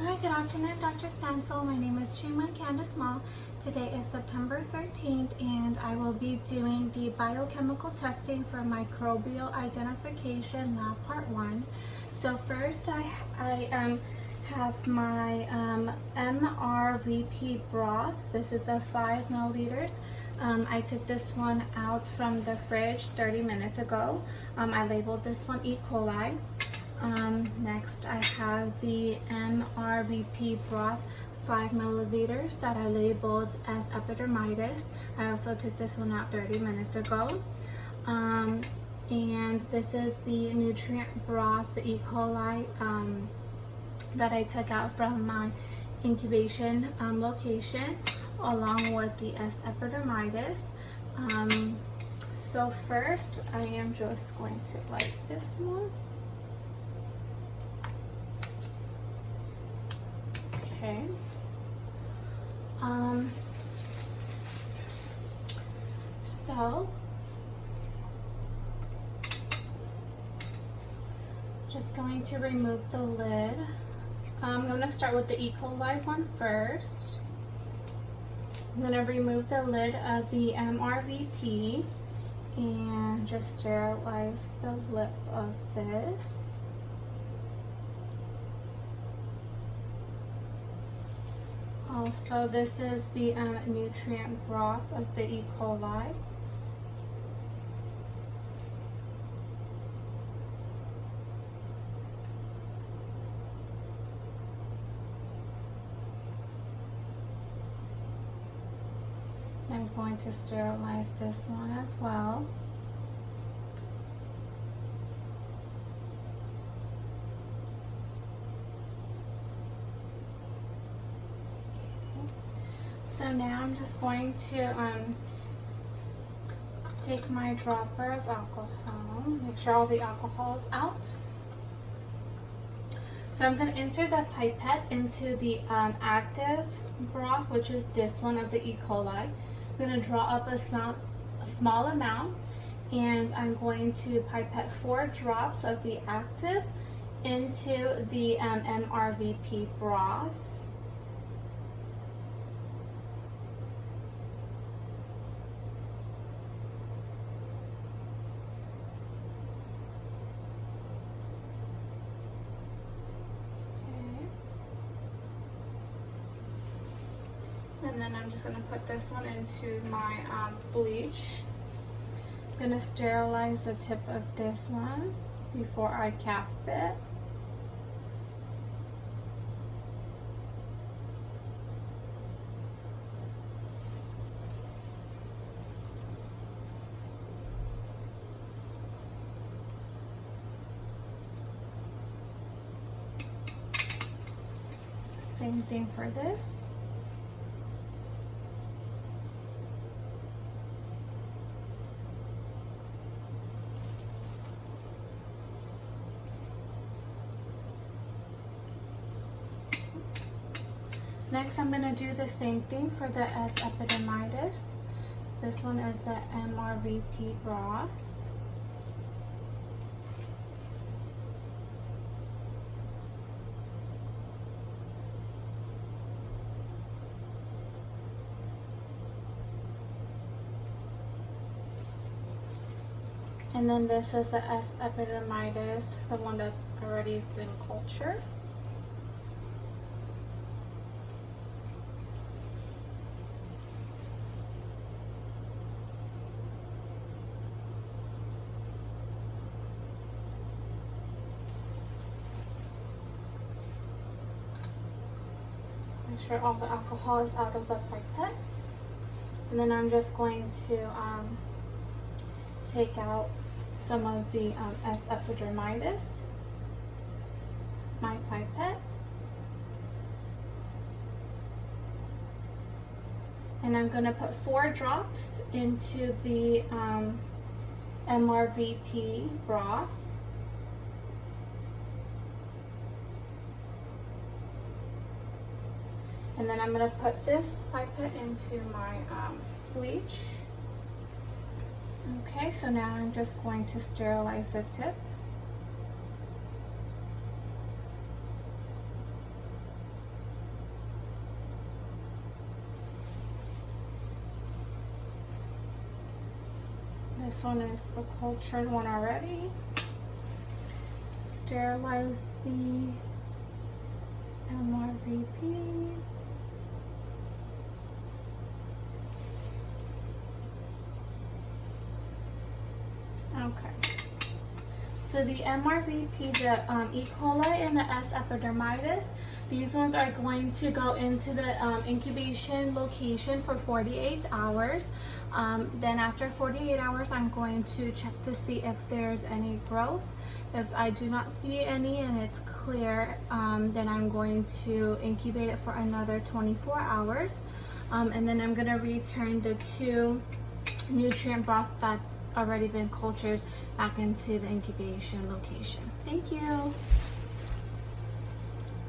Hi, good afternoon, Dr. Stansel. My name is Chima Candace Mall. Today is September 13th, and I will be doing the biochemical testing for microbial identification lab part 1. So first, I have my MRVP broth. This is a 5 milliliters. I took this one out from the fridge 30 minutes ago. I labeled this one E. coli. Next, I have the MRVP broth 5 milliliters that I labeled as epidermidis. I also took this one out 30 minutes ago. And this is the nutrient broth, the E. coli, that I took out from my incubation location, along with the S. epidermidis. So first, I am just going to light this one. Okay. So just going to remove the lid. I'm going to start with the E. coli one first. I'm going to remove the lid of the MRVP and just sterilize the lip of this. Also, this is the nutrient broth of the E. coli. I'm going to sterilize this one as well. So now I'm just going to take my dropper of alcohol, make sure all the alcohol is out. So I'm going to enter the pipette into the active broth, which is this one of the E. coli. I'm going to draw up a small amount, and I'm going to pipette 4 drops of the active into the MRVP broth. And then I'm just going to put this one into my bleach. I'm going to sterilize the tip of this one before I cap it. Same thing for this. Next, I'm going to do the same thing for the S. epidermidis. This one is the MRVP broth. And then this is the S. epidermidis, the one that's already been cultured. Make sure all the alcohol is out of the pipette. And then I'm just going to take out some of the S. epidermidis, my pipette. And I'm going to put 4 drops into the MRVP broth. And then I'm going to put this pipette into my bleach. Okay, so now I'm just going to sterilize the tip. This one is the cultured one already. Sterilize the MRVP. Okay. So the MRVP, the E. coli and the S. epidermidis, these ones are going to go into the incubation location for 48 hours. Then after 48 hours, I'm going to check to see if there's any growth. If I do not see any and it's clear, then I'm going to incubate it for another 24 hours. And then I'm going to return the 2 nutrient broth that's already been cultured back into the incubation location. Thank you.